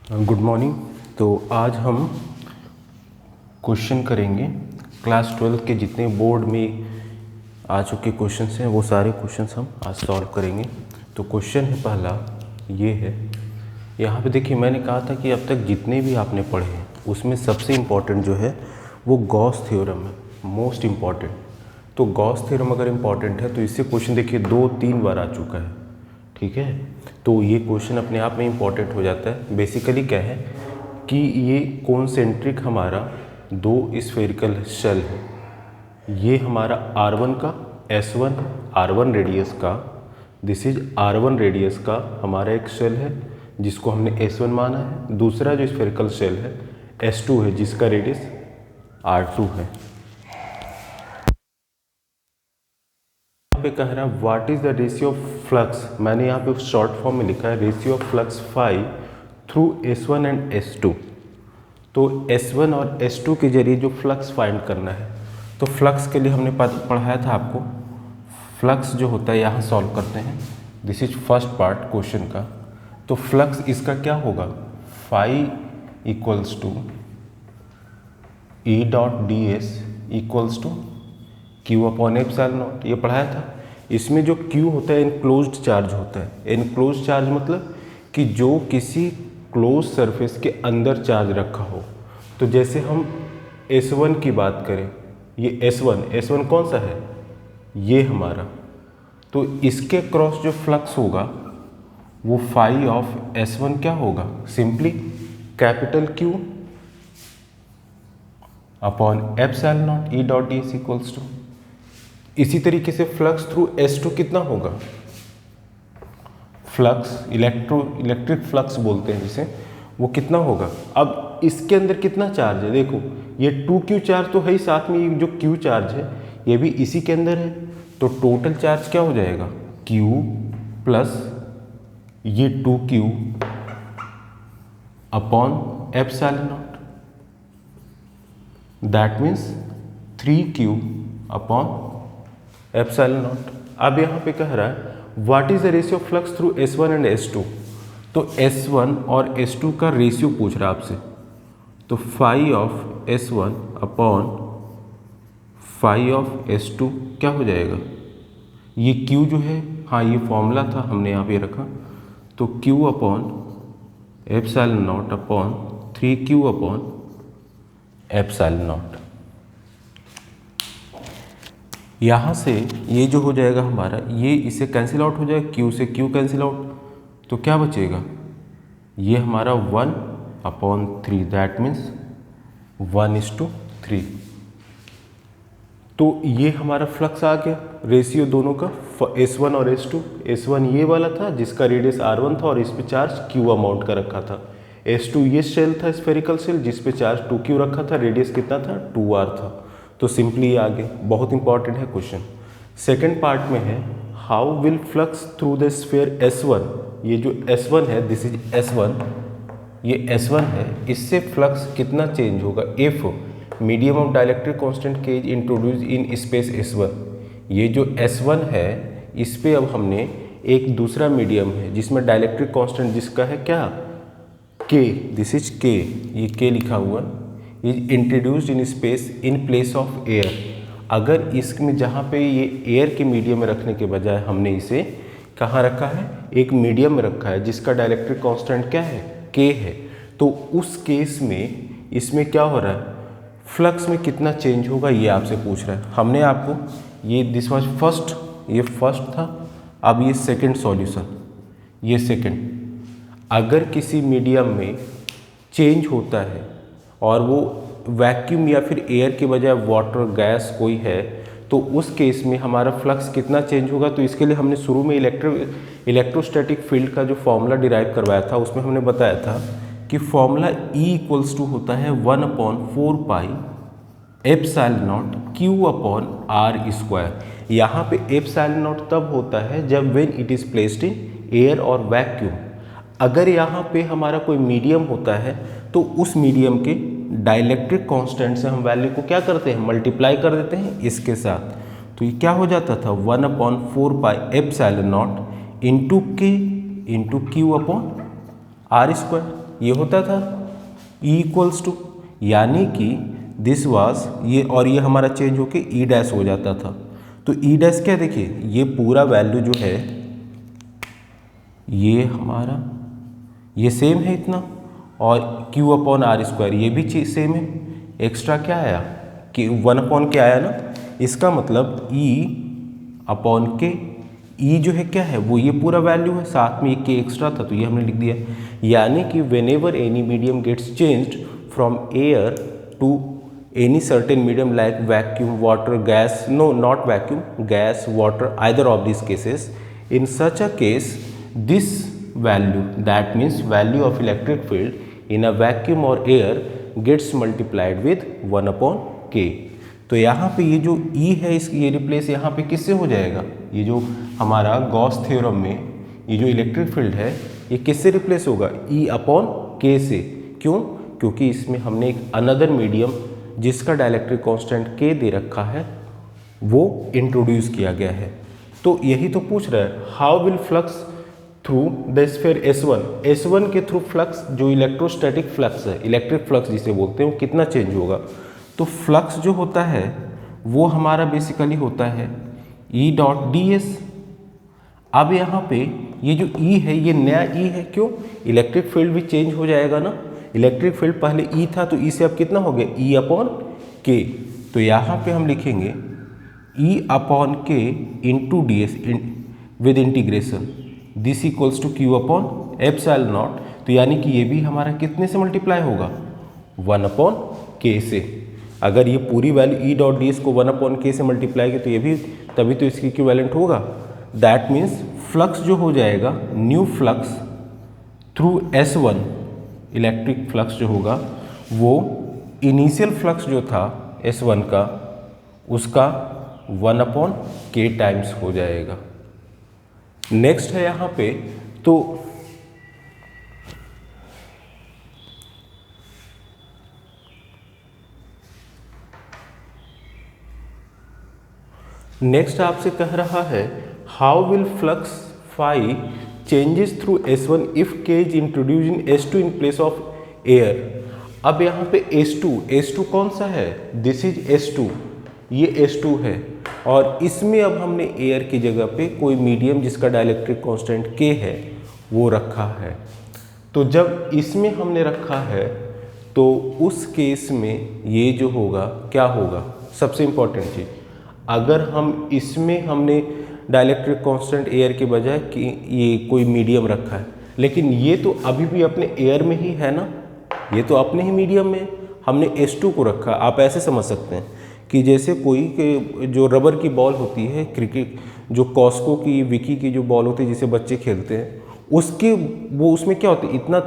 Good morning. तो आज हम क्वेश्चन करेंगे क्लास 12 के जितने बोर्ड में आ चुके क्वेश्चंस हैं वो सारे क्वेश्चंस हम आज सॉल्व करेंगे। तो क्वेश्चन है पहला, ये है। यहाँ पे देखिए, मैंने कहा था कि अब तक जितने भी आपने पढ़े हैं उसमें सबसे इम्पॉर्टेंट जो है वो गॉस थ्योरम है, मोस्ट इम्पॉर्टेंट। तो गॉस थ्योरम अगर इम्पॉर्टेंट है तो इससे क्वेश्चन देखिए 2-3 बार आ चुका है, ठीक है। तो ये क्वेश्चन अपने आप में इम्पॉर्टेंट हो जाता है। बेसिकली क्या है कि ये कॉन्सेंट्रिक हमारा 2 स्फेरिकल शेल है। ये हमारा R1 का S1 R1 रेडियस का, दिस इज R1 रेडियस का हमारा एक शेल है जिसको हमने S1 माना है। दूसरा जो स्फेरिकल शेल है S2 है जिसका रेडियस R2 है। पे कह रहा है what is the ratio of flux. मैंने यहाँ पे शॉर्ट फॉर्म में लिखा है ratio of flux phi through S1 and S2। तो S1 और S2 के जरिए जो फ्लक्स फाइंड करना है, तो फ्लक्स के लिए हमने पढ़ाया था आपको। फ्लक्स जो होता है यहाँ सॉल्व करते हैं। This is first part question का। तो फ्लक्स इसका क्या होगा, phi equals to E dot D S equals to Q upon epsilon naught. ये पढ़ाया था। इसमें जो Q होता है इनक्लोज्ड चार्ज होता है। इनक्लोज्ड चार्ज मतलब कि जो किसी क्लोज सरफेस के अंदर चार्ज रखा हो। तो जैसे हम S1 की बात करें, ये S1 कौन सा है, ये हमारा। तो इसके क्रॉस जो फ्लक्स होगा वो फाई ऑफ S1 क्या होगा, simply capital Q upon epsilon naught E dot D S equals to. इसी तरीके से फ्लक्स थ्रू S2 कितना होगा, फ्लक्स इलेक्ट्रिक फ्लक्स बोलते हैं जिसे, वो कितना होगा। अब इसके अंदर कितना चार्ज है, देखो ये 2Q चार्ज तो है ही, साथ में ये जो Q चार्ज है ये भी इसी के अंदर है। तो टोटल चार्ज क्या हो जाएगा, Q प्लस ये 2Q upon epsilon not, that means 3Q upon epsilon not. अब यहाँ पे कह रहा है what is the ratio of flux through S1 and S2। तो S1 और S2 का रेशियो पूछ रहा है आपसे। तो phi of S1 upon phi of S2 क्या हो जाएगा, ये Q जो है, हाँ ये फॉर्मूला था हमने यहाँ पे रखा। तो Q upon epsilon not upon 3Q upon epsilon not. यहाँ से ये जो हो जाएगा हमारा, ये इसे कैंसिल आउट हो जाएगा, Q से Q कैंसिल आउट, तो क्या बचेगा, ये हमारा 1/3, दैट मीन्स 1:3। तो ये हमारा फ्लक्स आ गया, रेशियो दोनों का S1 और S2। S1 ये वाला था जिसका रेडियस R1 था और इस पे चार्ज Q अमाउंट का रखा था। S2 ये शेल था, स्फेरिकल शेल, जिस पे चार्ज 2Q रखा था, रेडियस कितना था, 2R था। तो सिंपली आगे बहुत इंपॉर्टेंट है क्वेश्चन। सेकंड पार्ट में है how will flux through the sphere S1। ये जो S1 है, दिस इज S1, ये S1 है, इससे फ्लक्स कितना चेंज होगा if medium of dielectric constant K is introduce in space S1। ये जो S1 है इस पे अब हमने एक दूसरा मीडियम है जिसमें डाइलेक्ट्रिक कांस्टेंट जिसका है क्या, K, दिस इज K, ये K लिखा हुआ, is introduced in space in place of air. अगर इसमें जहाँ पे ये एयर के मीडियम में रखने के बजाय हमने इसे कहाँ रखा है, एक मीडियम में रखा है जिसका डाइलेक्ट्रिक कांस्टेंट क्या है, K है। तो उस केस में इसमें क्या हो रहा है, फ्लक्स में कितना चेंज होगा ये आपसे पूछ रहा है। हमने आपको ये दिस वाज फर्स्ट, ये फर्स्ट था, अब ये सेकंड सॉल्यूशन, ये सेकंड। अगर किसी मीडियम में चेंज होता है और वो वैक्यूम या फिर एयर के बजाय वाटर गैस कोई है, तो उस केस में हमारा फ्लक्स कितना चेंज होगा। तो इसके लिए हमने शुरू में इलेक्ट्रोस्टैटिक फील्ड का जो फॉर्मूला डिराइव करवाया था उसमें हमने बताया था कि फॉर्मूला E इक्वल्स टू होता है 1/4 pi epsilon not Q upon R square. यहाँ पे एप्सिलॉन नॉट तब होता है जब when it is placed in air और वैक्यूम। अगर यहाँ पे हमारा कोई मीडियम होता है तो उस मीडियम के डाइलेक्ट्रिक कांस्टेंट से हम वैल्यू को क्या करते हैं, मल्टीप्लाई कर देते हैं इसके साथ। तो ये क्या हो जाता था, 1/4 pi epsilon not into K into Q upon R square. ये होता था E इक्वल्स टू, यानी कि दिस वाज ये, और ये हमारा चेंज होके ई डैश हो जाता था। तो ई डैश क्या, देखिए ये पूरा वैल्यू जो है ये हमारा ये सेम है इतना, और Q अपॉन आर स्क्वायर ये भी चीज सेम है। एक्स्ट्रा क्या आया कि 1 अपॉन के आया ना, इसका मतलब E अपॉन के, E जो है क्या है वो ये पूरा वैल्यू है, साथ में एक के एक्स्ट्रा था तो ये हमने लिख दिया। यानी कि whenever any medium gets changed from air to any certain medium like vacuum, water, gas, no not vacuum, gas, water, either of this cases, in such a case this value, that means value of electric field in a vacuum or air gets multiplied with 1 upon k। तो यहाँ पे ये जो E है इसकी ये replace यहाँ पे किससे हो जाएगा, ये जो हमारा गॉस थ्योरम में ये जो इलेक्ट्रिक फील्ड है ये किससे रिप्लेस होगा, E अपॉन k से। क्यों, क्योंकि इसमें हमने एक अनदर मीडियम जिसका डाइलेक्ट्रिक कांस्टेंट k दे रखा है वो इंट्रोड्यूस किया गया है। तो यही तो पूछ रहा है, how will flux through the sphere S1, S1 के थ्रू फ्लक्स जो इलेक्ट्रोस्टैटिक फ्लक्स है, इलेक्ट्रिक फ्लक्स जिसे बोलते हैं, वो कितना चेंज होगा। तो फ्लक्स जो होता है वो हमारा बेसिकली होता है E डॉट ds। अब यहाँ पे ये जो E है ये नया E है, क्यों, इलेक्ट्रिक फील्ड भी चेंज हो जाएगा ना, इलेक्ट्रिक फील्ड पहले E था तो E से अब कितना हो गया, E अपॉन k। तो यहाँ पे हम लिखेंगे E upon k into D S with integration this equals to Q upon epsilon naught. तो यानी कि ये भी हमारा कितने से मल्टीप्लाई होगा, 1 अपॉन k से। अगर ये पूरी value E dot D S को 1 अपॉन k से मल्टीप्लाई की तो ये भी तभी तो इसकी इक्विवेलेंट होगा। दैट मीन्स फ्लक्स जो हो जाएगा, new flux through S1 electric flux जो होगा वो इनिशियल फ्लक्स जो था S1 का उसका 1 अपॉन k टाइम्स हो जाएगा। नेक्स्ट है यहाँ पे, तो नेक्स्ट आपसे कह रहा है how will flux phi changes through S1 if k is introduce in S2 in place of air. अब यहाँ पे S2 कौन सा है, दिस इज S2, ये S2 है, और इसमें अब हमने एयर की जगह पे कोई मीडियम जिसका डाइलेक्ट्रिक कांस्टेंट k है वो रखा है। तो जब इसमें हमने रखा है तो उस केस में ये जो होगा क्या होगा, सबसे इम्पॉर्टेंट चीज़, अगर हम इसमें हमने डाइलेक्ट्रिक कांस्टेंट एयर के बजाय कि ये कोई मीडियम रखा है, लेकिन ये तो अभी भी अपने एयर में ही है ना, ये तो अपने ही मीडियम में, हमने S2 को रखा। आप ऐसे समझ सकते हैं कि जैसे कोई के जो रबर की बॉल होती है, क्रिकेट जो कॉस्को की, विकी की जो बॉल होती है जिसे बच्चे खेलते हैं, उसके वो उसमें क्या होता है, इतना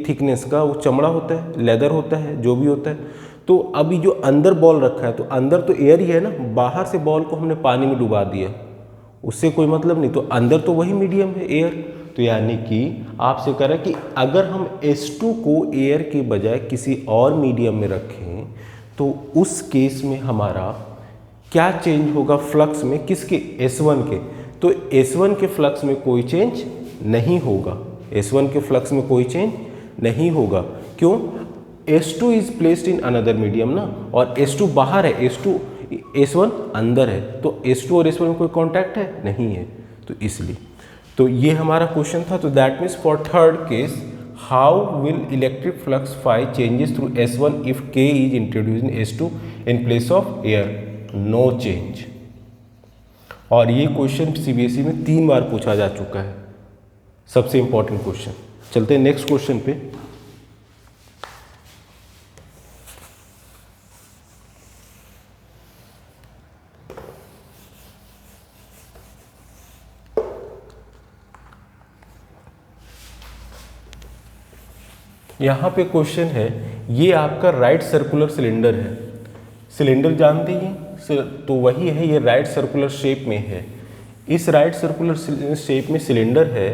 थिकनेस का वो चमड़ा होता है, लेदर होता है, जो भी होता है। तो अभी जो अंदर बॉल रखा है तो अंदर तो एयर ही है ना, बाहर से बॉल को हमने पानी में डुबा दिया, उससे कोई मतलब नहीं, तो अंदर तो वही मीडियम है एयर। तो यानी कि आपसे कह रहा है कि अगर हम S2 को एयर के बजाय किसी और मीडियम में रखें तो उस केस में हमारा क्या चेंज होगा फ्लक्स में, किसके, S1 के। तो S1 के फ्लक्स में कोई चेंज नहीं होगा, S1 के फ्लक्स में कोई चेंज नहीं होगा। क्यों, S2 is placed in another medium ना, और S2 बाहर है, S1 अंदर है, तो S2 और S1 में कोई कॉन्टैक्ट है नहीं है, तो इसलिए। तो ये हमारा क्वेश्चन था। तो that means for third case how will electric flux phi changes through S1 if k is introduce in S2 in place of air, no change. और ये क्वेश्चन CBSE में 3 बार पूछा जा चुका है, सबसे इंपॉर्टेंट क्वेश्चन। चलते हैं नेक्स्ट क्वेश्चन पे। यहाँ पे क्वेश्चन है, ये आपका राइट सर्कुलर सिलेंडर है, सिलेंडर जानते ही, तो वही है, ये राइट सर्कुलर शेप में है। इस राइट सर्कुलर शेप में सिलेंडर है,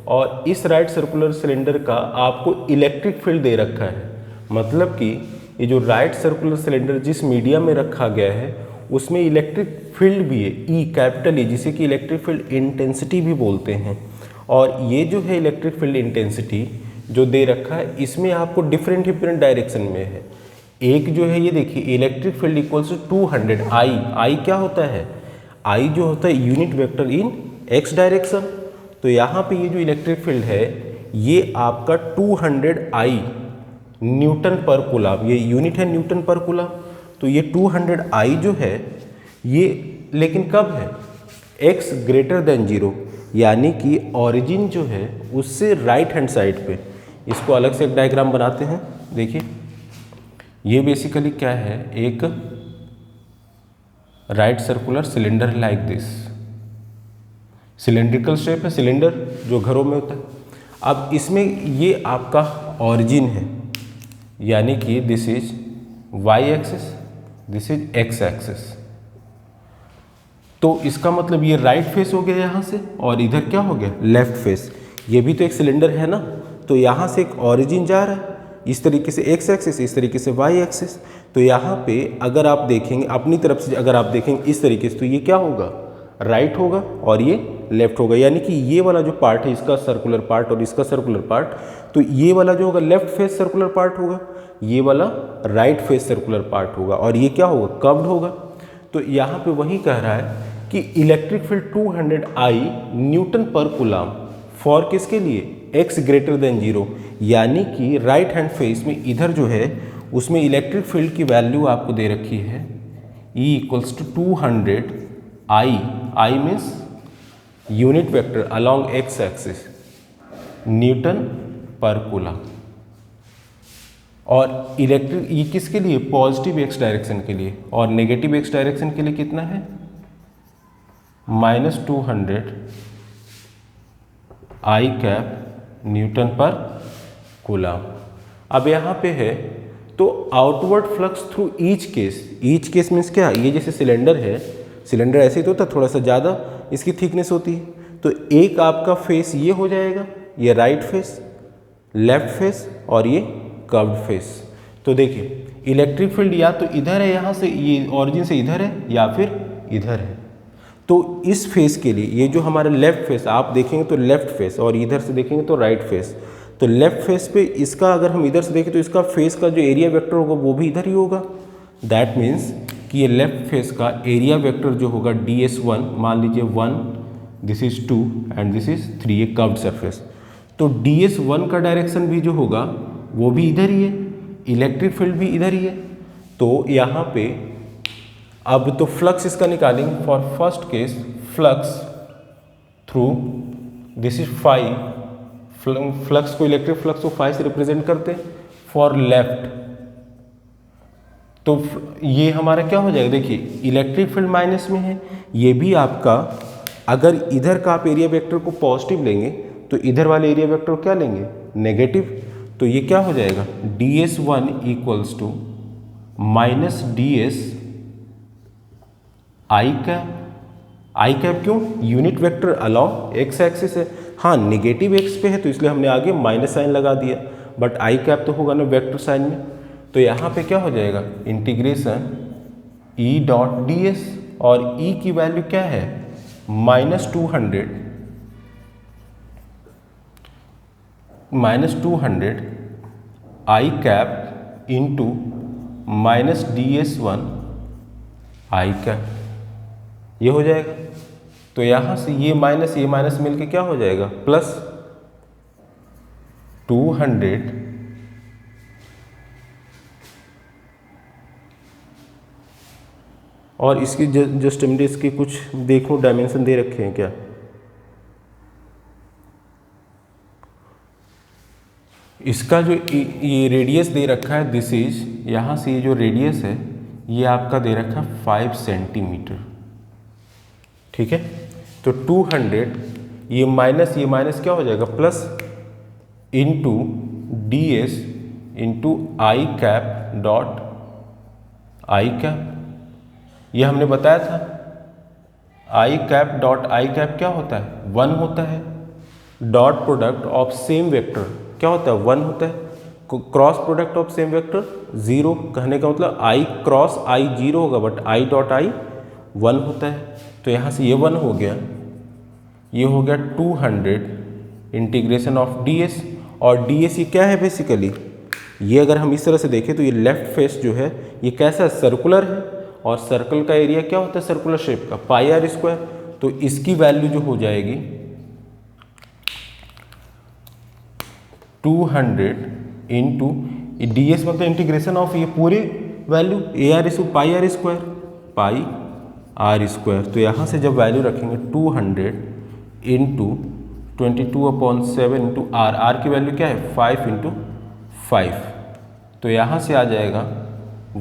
और इस राइट सर्कुलर सिलेंडर का आपको इलेक्ट्रिक फील्ड दे रखा है। मतलब कि ये जो राइट सर्कुलर सिलेंडर जिस मीडियम में रखा गया है उसमें इलेक्ट्रिक फील्ड भी है, ई कैपिटल E, जिसे कि इलेक्ट्रिक फील्ड इंटेंसिटी भी बोलते हैं। और ये जो है इलेक्ट्रिक फील्ड इंटेंसिटी जो दे रखा है इसमें आपको डिफरेंट डायरेक्शन में है। एक जो है ये देखिए इलेक्ट्रिक फील्ड इक्वल्स टू 200 आई क्या होता है, आई जो होता है यूनिट वेक्टर इन एक्स डायरेक्शन। तो यहाँ पे ये जो इलेक्ट्रिक फील्ड है ये आपका 200 आई न्यूटन पर कूलम, ये यूनिट है न्यूटन पर कूलम। तो ये 200 आई जो है ये लेकिन कब है, x ग्रेटर देन 0, यानी कि ऑरिजिन जो है उससे राइट हैंड साइड पे। इसको अलग से एक डायग्राम बनाते हैं। देखिए ये बेसिकली क्या है, एक right circular cylinder like this, cylindrical shape है सिलेंडर जो घरों में होता है। अब इसमें ये आपका ऑरिजिन है, यानी कि this is y axis, this is x axis. तो इसका मतलब ये राइट फेस हो गया यहाँ से, और इधर क्या हो गया, लेफ्ट फेस। ये भी तो एक सिलेंडर है ना, तो यहाँ से एक ऑरिजिन जा रहा है इस तरीके से x एक्सिस, इस तरीके से y एक्सिस। तो यहाँ पे अगर आप देखेंगे अपनी तरफ से, अगर आप देखेंगे इस तरीके से, तो ये क्या होगा, राइट होगा और ये लेफ्ट होगा। यानी कि ये वाला जो पार्ट है इसका सर्कुलर पार्ट और इसका सर्कुलर पार्ट, तो ये वाला जो होगा लेफ्ट फेस सर्कुलर पार्ट होगा, ये वाला राइट फेस सर्कुलर पार्ट होगा, और ये क्या होगा, कर्व्ड होगा। तो यहाँ पे वही कह रहा है कि electric field 200 I Newton per coulomb for किसके लिए, x ग्रेटर देन 0, यानी कि राइट हैंड फेस में इधर जो है उसमें इलेक्ट्रिक फील्ड की वैल्यू आपको दे रखी है E equals to 200 I means unit vector along x axis newton per coulomb. और इलेक्ट्रिक ये किसके लिए, पॉजिटिव x डायरेक्शन के लिए, और नेगेटिव x डायरेक्शन के लिए कितना है, -200 आई कैप न्यूटन पर कूलम। अब यहाँ पे है तो outward flux through each case means क्या, ये जैसे सिलेंडर है, सिलेंडर ऐसे ही तो होता है, थोड़ा सा ज़्यादा इसकी थिकनेस होती है। तो एक आपका फेस ये हो जाएगा, ये राइट फेस, लेफ्ट फेस और ये कर्व्ड फेस। तो देखिए इलेक्ट्रिक फील्ड या तो इधर है, यहाँ से ये ऑरिजिन से इधर है, या फिर इधर है। तो इस फेस के लिए ये जो हमारा लेफ्ट फेस आप देखेंगे तो लेफ्ट फेस, और इधर से देखेंगे तो राइट फेस। तो लेफ्ट फेस पे इसका अगर हम इधर से देखें तो इसका फेस का जो एरिया वेक्टर होगा वो भी इधर ही होगा। दैट मीन्स कि ये लेफ्ट फेस का एरिया वेक्टर जो होगा ds1, मान लीजिए 1, this is 2 and this is 3, ये कर्व्ड सरफेस। तो ds1 का डायरेक्शन भी जो होगा वो भी इधर ही है, इलेक्ट्रिक फील्ड भी इधर ही है। तो यहाँ पे अब तो फ्लक्स इसका निकालेंगे। For first case flux through, this is 5, flux को इलेक्ट्रिक फ्लक्स को 5 से रिप्रेजेंट करते हैं। फॉर लेफ्ट तो ये हमारा क्या हो जाएगा, देखिए इलेक्ट्रिक फील्ड माइनस में है, ये भी आपका अगर इधर का आप एरिया वेक्टर को पॉजिटिव लेंगे तो इधर वाले एरिया वेक्टर को क्या लेंगे, नेगेटिव। तो ये क्या हो जाएगा, ds1 equals to minus ds I cap क्यों, unit vector along x axis है। हाँ नेगेटिव x पे है तो इसलिए हमने आगे माइनस साइन लगा दिया, बट आई कैप तो होगा ना वेक्टर साइन में। तो यहाँ पे क्या हो जाएगा, इंटीग्रेशन E डॉट ds, और E की वैल्यू क्या है, -200 आई कैप इंटू माइनस ds1 आई कैप, ये हो जाएगा। तो यहाँ से ये माइनस मिलके क्या हो जाएगा, प्लस 200 और इसकी जस्ट इसके कुछ देखो डायमेंशन दे रखे हैं क्या, इसका जो ये रेडियस दे रखा है दिस इज, यहाँ से ये जो रेडियस है ये आपका दे रखा है 5 सेंटीमीटर, ठीक है। तो 200 ये माइनस क्या हो जाएगा, plus into ds into I cap dot I cap, ये हमने बताया था आई कैप डॉट आई कैप क्या होता है, 1 होता है। Dot product of same vector क्या होता है, 1 होता है। Cross product of same vector 0, कहने का मतलब आई क्रॉस आई 0 होगा, बट आई डॉट आई 1 होता है। तो यहाँ से ये 1 हो गया, ये हो गया 200 इंटीग्रेशन ऑफ ds, और डी एस ये क्या है बेसिकली, ये अगर हम इस तरह से देखें तो ये लेफ्ट फेस जो है ये कैसा सर्कुलर है, और सर्कल का एरिया क्या होता है सर्कुलर शेप का, पाई आर स्क्वायर। तो इसकी वैल्यू जो हो जाएगी 200 इंटू डी एस मतलब इंटीग्रेशन ऑफ ये पूरे value A R square pi are square, pi are square. तो यहाँ से जब वैल्यू रखेंगे 200 इंटू 22/7 इंटू आर, आर की वैल्यू क्या है 5 इंटू 5, तो यहाँ से आ जाएगा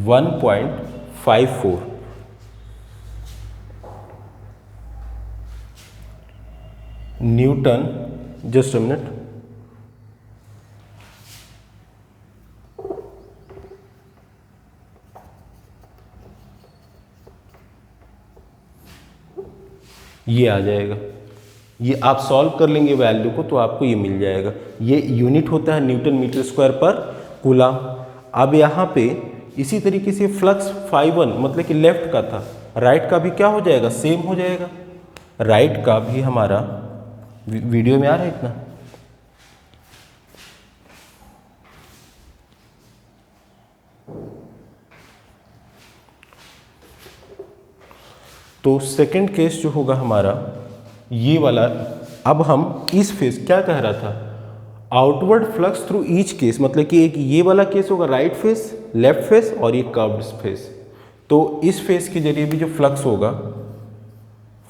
1.54 न्यूटन। जस्ट अ मिनट, ये आ जाएगा, ये आप सॉल्व कर लेंगे वैल्यू को तो आपको ये मिल जाएगा। ये यूनिट होता है न्यूटन मीटर स्क्वायर पर कूलम। अब यहाँ पे इसी तरीके से फ्लक्स φ1 मतलब कि लेफ्ट का था, राइट का भी क्या हो जाएगा सेम हो जाएगा। राइट का भी हमारा वीडियो में आ रहा है इतना, तो सेकंड केस जो होगा हमारा ये वाला। अब हम इस फेस क्या कह रहा था, outward flux through each case, मतलब कि एक ये वाला केस होगा राइट फेस, लेफ्ट फेस और ये कर्व्ड फेस। तो इस फेस के जरिए भी जो फ्लक्स होगा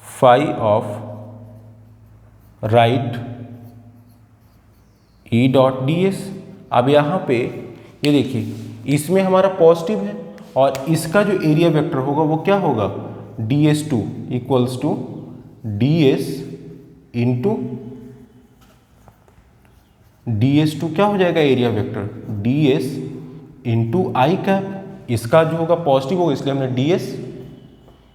phi of right E dot D S. अब यहाँ पे ये देखिए इसमें हमारा पॉजिटिव है और इसका जो एरिया वेक्टर होगा वो क्या होगा ds2 equals to ds into ds2 क्या हो जाएगा एरिया वेक्टर ds इंटू आई कैप। इसका जो होगा पॉजिटिव होगा इसलिए हमने ds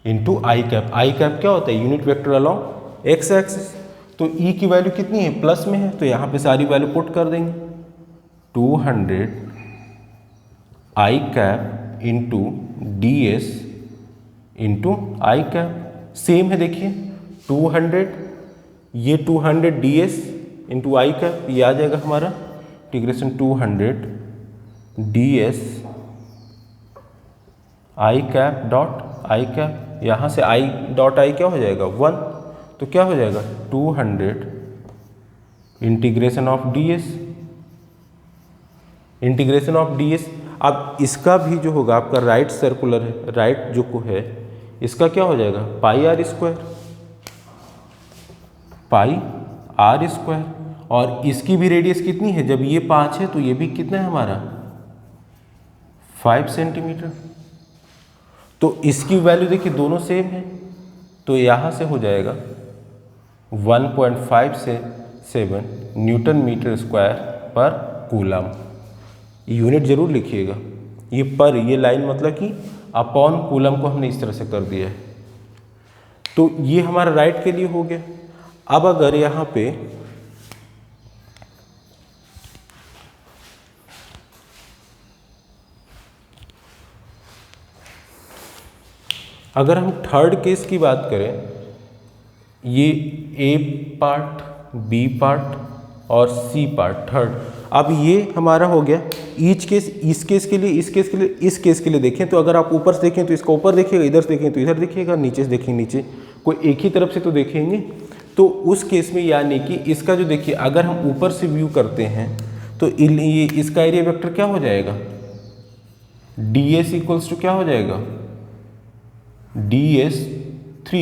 इंटू आई कैप। आई कैप क्या होता है unit vector along x axis. तो E की वैल्यू कितनी है प्लस में है तो यहाँ पे सारी वैल्यू पुट कर देंगे 200 आई कैप इंटू ds इंटू आई कैप। सेम है देखिए 200 ये 200 ds इंटू आई कैप, ये आ जाएगा हमारा integration 200 ds I cap dot I cap. यहाँ से आई डॉट आई क्या हो जाएगा 1, तो क्या हो जाएगा 200 integration of ds integration of ds। अब इसका भी जो होगा आपका राइट सर्कुलर है, राइट जो को है इसका क्या हो जाएगा pi are square, pi are square. और इसकी भी रेडियस कितनी है जब ये 5 है तो ये भी कितना है हमारा 5 सेंटीमीटर। तो इसकी वैल्यू देखिए दोनों सेम है तो यहाँ से हो जाएगा 1.57 न्यूटन मीटर स्क्वायर पर कूलम। यूनिट जरूर लिखिएगा, ये पर ये लाइन मतलब कि अपॉन कूलम को हमने इस तरह से कर दिया है। तो ये हमारा राइट के लिए हो गया। अब अगर यहाँ पे अगर हम थर्ड केस की बात करें, ये ए पार्ट बी पार्ट और सी पार्ट थर्ड। अब ये हमारा हो गया ईच केस, इस केस के लिए, इस केस के लिए, इस केस के लिए देखें तो अगर आप ऊपर से देखें तो इसका ऊपर देखिएगा, इधर से देखें तो इधर देखिएगा, नीचे से देखें नीचे, कोई एक ही तरफ से तो देखेंगे। तो उस केस में यानी कि इसका जो देखिए अगर हम ऊपर से व्यू करते हैं तो ये इसका एरिया वेक्टर क्या हो जाएगा ds इक्वल्स टू क्या हो जाएगा ds3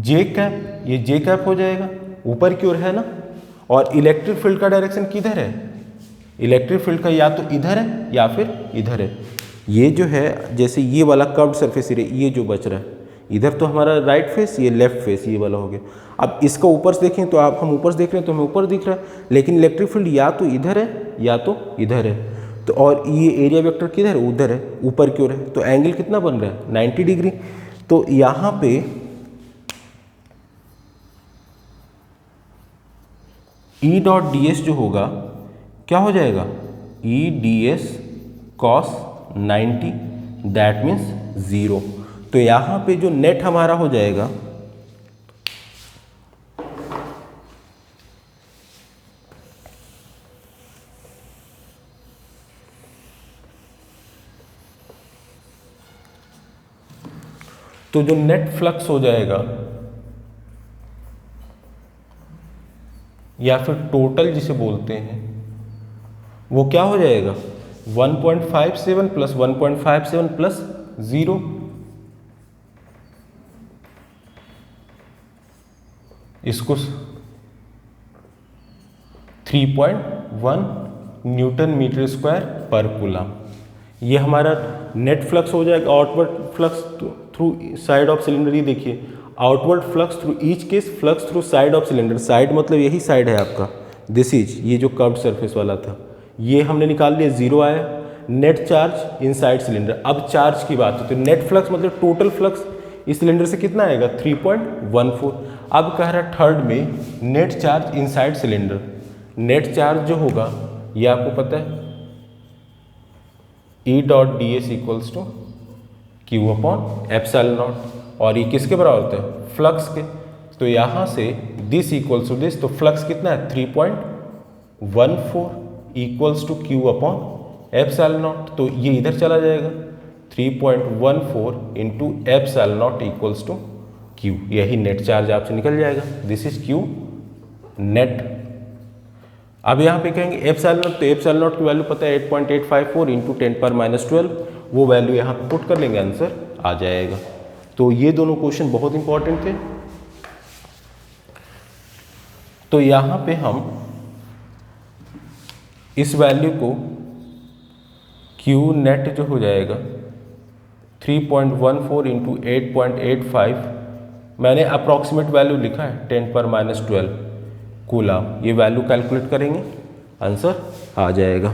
जे कैप, ये जे कैप हो जाएगा ऊपर की ओर है ना। और इलेक्ट्रिक फील्ड का डायरेक्शन किधर है, इलेक्ट्रिक फील्ड का या तो इधर है या फिर इधर है। ये जो है जैसे ये वाला कर्व्ड सरफेस एरिया ये जो बच रहा है इधर तो हमारा राइट फेस, ये लेफ्ट फेस ये वाला हो गया। अब इसका ऊपर से देखें तो आप हम ऊपर से देख रहे हैं तो हमें ऊपर दिख रहा है, लेकिन इलेक्ट्रिक फील्ड या तो इधर है या तो इधर है। तो और ये एरिया वेक्टर किधर है उधर है, ऊपर की ओर है। तो एंगल कितना बन रहा है 90 डिग्री। तो यहाँ पे E डॉट डी एस जो होगा क्या हो जाएगा E ds cos 90 that means 0। तो यहाँ पे जो नेट हमारा हो जाएगा तो जो नेट फ्लक्स हो जाएगा या फिर टोटल जिसे बोलते हैं वो क्या हो जाएगा 1.57 प्लस 1.57 प्लस 0, इसको 3.1 न्यूटन मीटर स्क्वायर पर कूलम। ये हमारा नेट फ्लक्स हो जाएगा। Outward flux through side of cylinder, ये देखिए outward flux through each case flux through side of cylinder, side मतलब यही साइड है आपका, दिस इज ये जो कर्व्ड सरफेस वाला था, ये हमने निकाल लिया, 0 आया। नेट चार्ज इनसाइड सिलेंडर, अब चार्ज की बात होती है, नेट फ्लक्स मतलब टोटल फ्लक्स इस सिलेंडर से कितना आएगा 3.14। अब कह रहा थर्ड में net charge inside cylinder, net charge जो होगा ये आपको पता है E dot D S equals to Q upon epsilon naught, और ये किसके बराबर होता है फ्लक्स के। तो यहाँ से दिस इक्वल्स टू दिस, तो फ्लक्स कितना है 3.14 equals to Q upon epsilon naught, तो ये इधर चला जाएगा 3.14 into epsilon naught equals to Q, यही नेट चार्ज आपसे निकल जाएगा, दिस इज क्यू नेट। अब यहाँ पे कहेंगे एप्सिलॉन नॉट, तो एप्सिलॉन नॉट की वैल्यू पता है 8.854 इंटू 10⁻12, वो वैल्यू यहाँ पे पुट कर लेंगे, आंसर आ जाएगा। तो ये दोनों क्वेश्चन बहुत इंपॉर्टेंट थे। तो यहाँ पे हम इस वैल्यू को क्यू नेट जो हो जाएगा 3.14 इंटू 8.85, मैंने अप्रॉक्सीमेट वैल्यू लिखा है 10⁻12 कूलम, ये वैल्यू कैलकुलेट करेंगे, आंसर आ जाएगा।